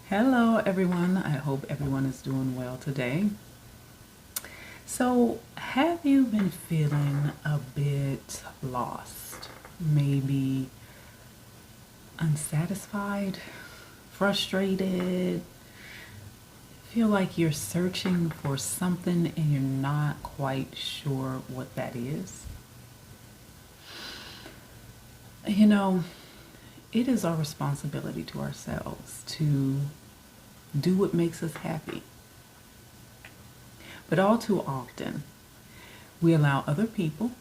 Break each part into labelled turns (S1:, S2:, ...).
S1: Hello, everyone. I hope everyone is doing well today. So, have you been feeling a bit lost? Maybe unsatisfied, frustrated? Feel like you're searching for something and you're not quite sure what that is? You know, it is our responsibility to ourselves to do what makes us happy. But all too often, we allow other people,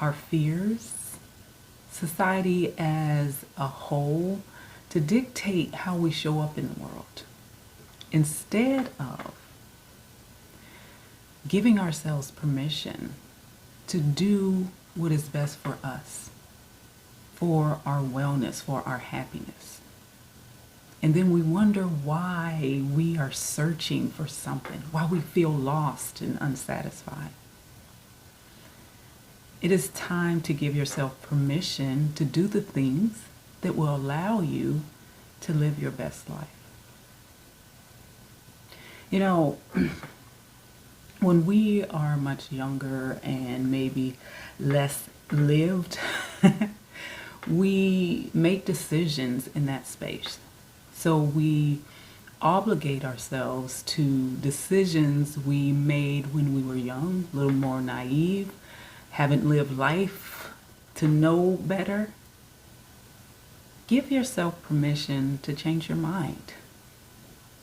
S1: our fears, society as a whole to dictate how we show up in the world instead of giving ourselves permission to do what is best for us, for our wellness, for our happiness. And then we wonder why we are searching for something, why we feel lost and unsatisfied. It is time to give yourself permission to do the things that will allow you to live your best life. You know, when we are much younger and maybe less lived, we make decisions in that space. So we obligate ourselves to decisions we made when we were young, a little more naive, haven't lived life to know better. Give yourself permission to change your mind.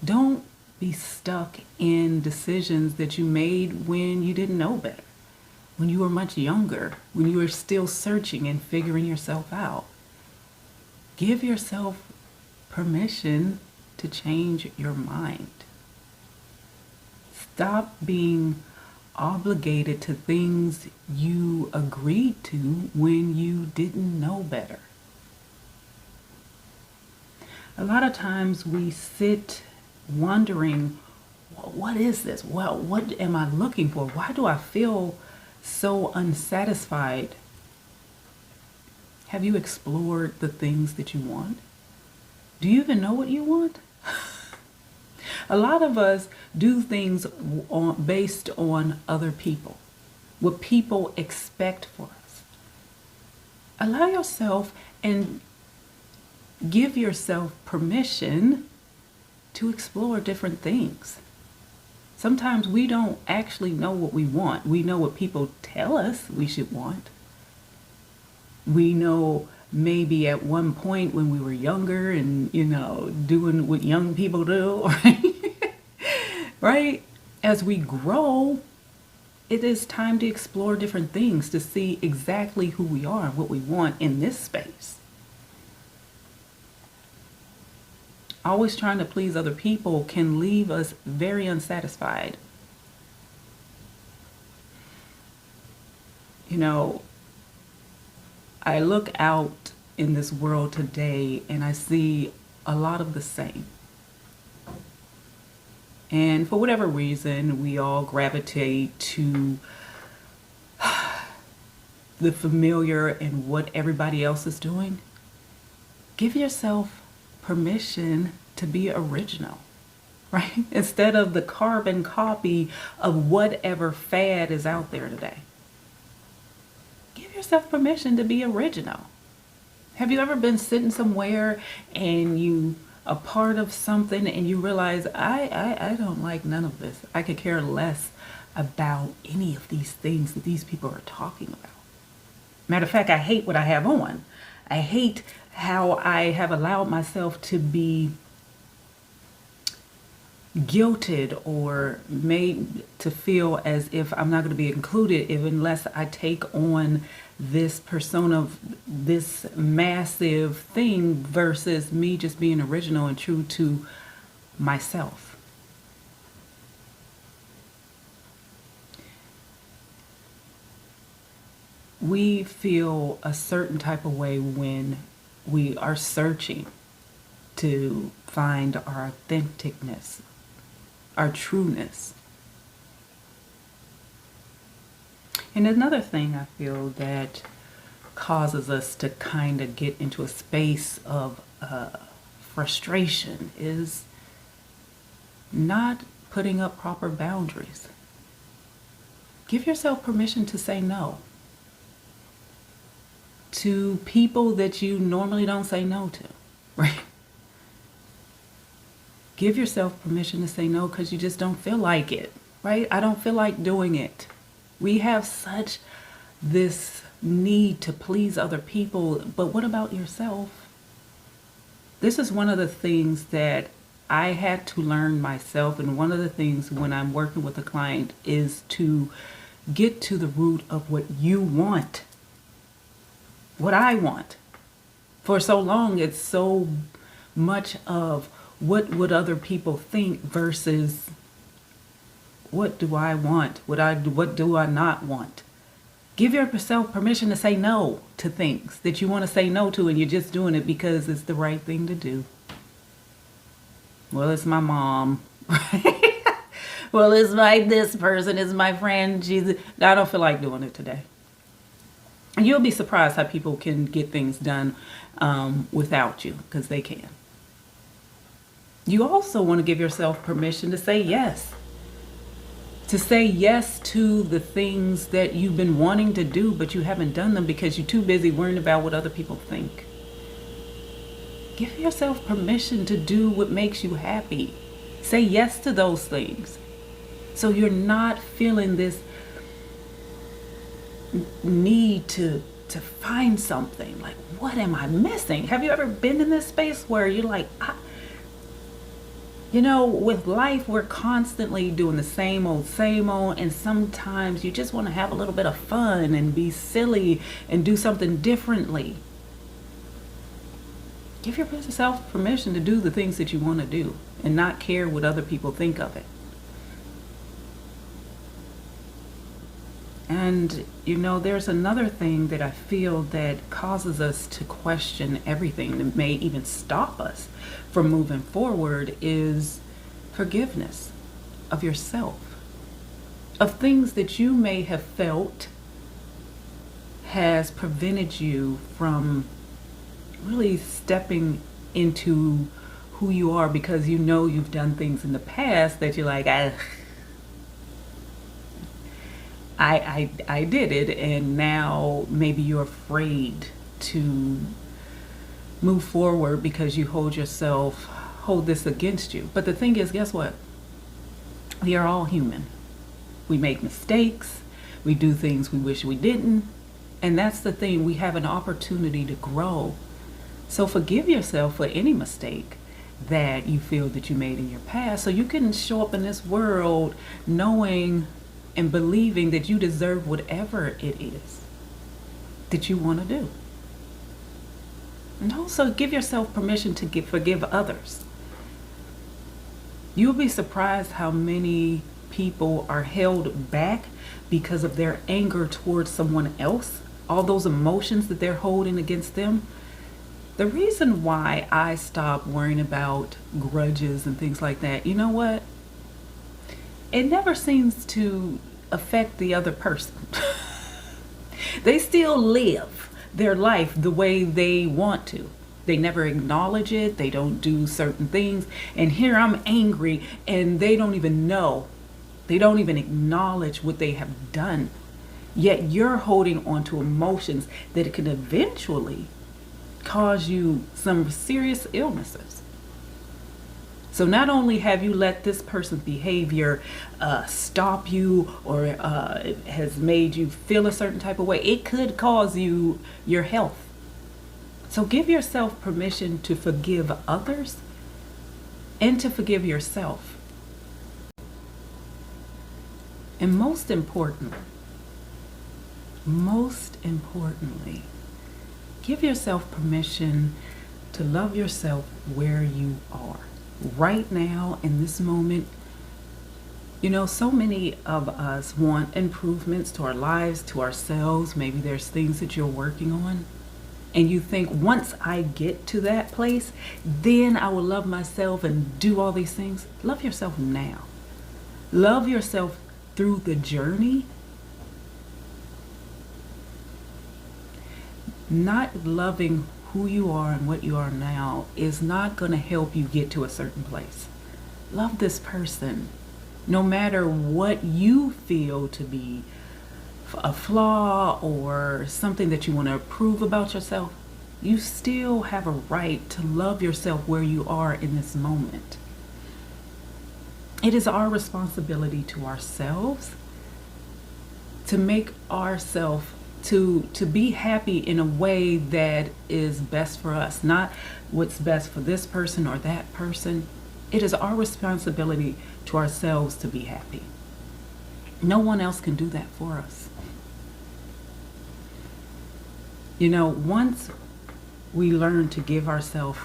S1: Don't be stuck in decisions that you made when you didn't know better, when you were much younger, when you were still searching and figuring yourself out. Give yourself permission to change your mind. Stop being obligated to things you agreed to when you didn't know better. A lot of times we sit wondering, well, what is this? Well, what am I looking for? Why do I feel so unsatisfied? Have you explored the things that you want? Do you even know what you want? A lot of us do things based on other people, what people expect for us. Allow yourself and give yourself permission to explore different things. Sometimes we don't actually know what we want. We know what people tell us we should want. We know maybe at one point when we were younger and, doing what young people do, right? Right? As we grow, it is time to explore different things to see exactly who we are and what we want in this space. Always trying to please other people can leave us very unsatisfied. You know, I look out in this world today and I see a lot of the same. And for whatever reason, we all gravitate to the familiar and what everybody else is doing. Give yourself permission to be original, right? Instead of the carbon copy of whatever fad is out there today. Give yourself permission to be original. Have you ever been sitting somewhere and you a part of something and you realize I don't like none of this. I could care less about any of these things that these people are talking about. Matter of fact, I hate what I have on. I hate how I have allowed myself to be guilted or made to feel as if I'm not going to be included if unless I take on this persona of this massive thing versus me just being original and true to myself. We feel a certain type of way when we are searching to find our authenticness, our trueness. And another thing I feel that causes us to kind of get into a space of frustration is not putting up proper boundaries. Give yourself permission to say no to people that you normally don't say no to, right? Give yourself permission to say no because you just don't feel like it, right? I don't feel like doing it. We have such this need to please other people, but what about yourself? This is one of the things that I had to learn myself, and one of the things when I'm working with a client is to get to the root of what you want, what I want. For so long, it's so much of what would other people think versus what do I want, what do I not want. Give yourself permission to say no to things that you want to say no to, and you're just doing it because it's the right thing to do. Well, it's my mom. Well, it's this person, it's my friend. Jesus, I don't feel like doing it today. And you'll be surprised how people can get things done without you, because they can. You also want to give yourself permission to say yes. To say yes to the things that you've been wanting to do, but you haven't done them because you're too busy worrying about what other people think. Give yourself permission to do what makes you happy. Say yes to those things. So you're not feeling this need to find something. Like, what am I missing? Have you ever been in this space where you're like, with life, we're constantly doing the same old, and sometimes you just want to have a little bit of fun and be silly and do something differently. Give yourself permission to do the things that you want to do and not care what other people think of it. And, there's another thing that I feel that causes us to question everything that may even stop us from moving forward is forgiveness of yourself, of things that you may have felt has prevented you from really stepping into who you are, because you've done things in the past that you're like, I did it, and now maybe you're afraid to move forward because you hold this against you. But the thing is, guess what? We are all human. We make mistakes. We do things we wish we didn't. And that's the thing. We have an opportunity to grow. So forgive yourself for any mistake that you feel that you made in your past, so you can show up in this world knowing and believing that you deserve whatever it is that you want to do. And also give yourself permission to forgive others. You'll be surprised how many people are held back because of their anger towards someone else, all those emotions that they're holding against them. The reason why I stopped worrying about grudges and things like that, you know what? It never seems to affect the other person. They still live their life the way they want to. They never acknowledge it. They don't do certain things. And here I'm angry and they don't even know. They don't even acknowledge what they have done. Yet you're holding on to emotions that can eventually cause you some serious illnesses. So not only have you let this person's behavior stop you or has made you feel a certain type of way, it could cause you your health. So give yourself permission to forgive others and to forgive yourself. And most importantly, give yourself permission to love yourself where you are. Right now, in this moment, so many of us want improvements to our lives, to ourselves. Maybe there's things that you're working on. And you think, once I get to that place, then I will love myself and do all these things. Love yourself now. Love yourself through the journey. Not loving who you are and what you are now is not going to help you get to a certain place. Love this person, no matter what you feel to be a flaw or something that you want to improve about yourself. You still have a right to love yourself where you are in this moment. It is our responsibility to ourselves to make ourselves to be happy in a way that is best for us, not what's best for this person or that person. It is our responsibility to ourselves to be happy. No one else can do that for us. You know, once we learn to give ourselves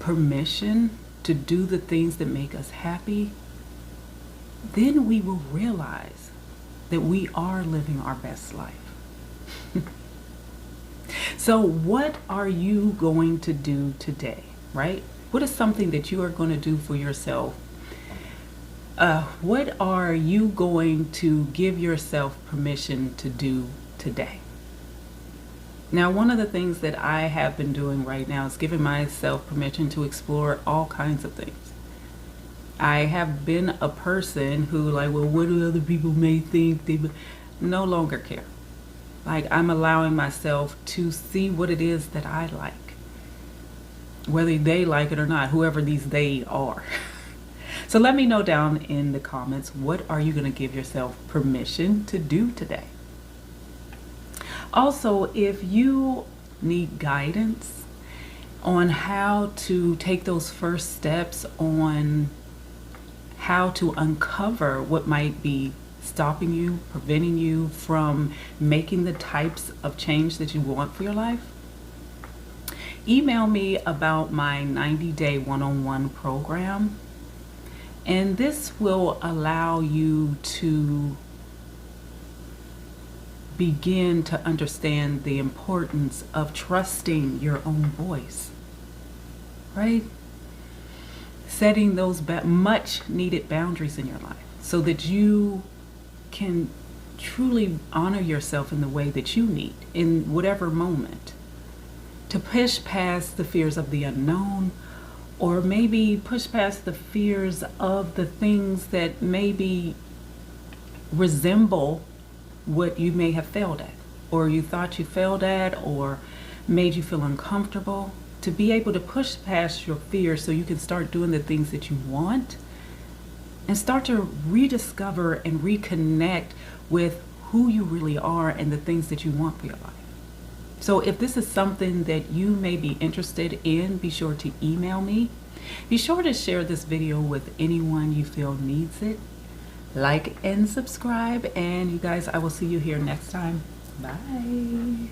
S1: permission to do the things that make us happy, then we will realize that we are living our best life. So what are you going to do today, right? What is something that you are going to do for yourself? What are you going to give yourself permission to do today? Now, one of the things that I have been doing right now is giving myself permission to explore all kinds of things. I have been a person who, like, well, what do other people may think? They no longer care. Like, I'm allowing myself to see what it is that I like, whether they like it or not, whoever these they are. So let me know down in the comments, what are you going to give yourself permission to do today? Also, if you need guidance on how to take those first steps on how to uncover what might be stopping you, preventing you from making the types of change that you want for your life, email me about my 90-day one-on-one program. And this will allow you to begin to understand the importance of trusting your own voice, right? Setting those much needed boundaries in your life so that you can truly honor yourself in the way that you need in whatever moment, to push past the fears of the unknown, or maybe push past the fears of the things that maybe resemble what you may have failed at, or you thought you failed at, or made you feel uncomfortable. To be able to push past your fears so you can start doing the things that you want and start to rediscover and reconnect with who you really are and the things that you want for your life. So if this is something that you may be interested in, be sure to email me. Be sure to share this video with anyone you feel needs it. Like and subscribe, and you guys, I will see you here next time. Bye.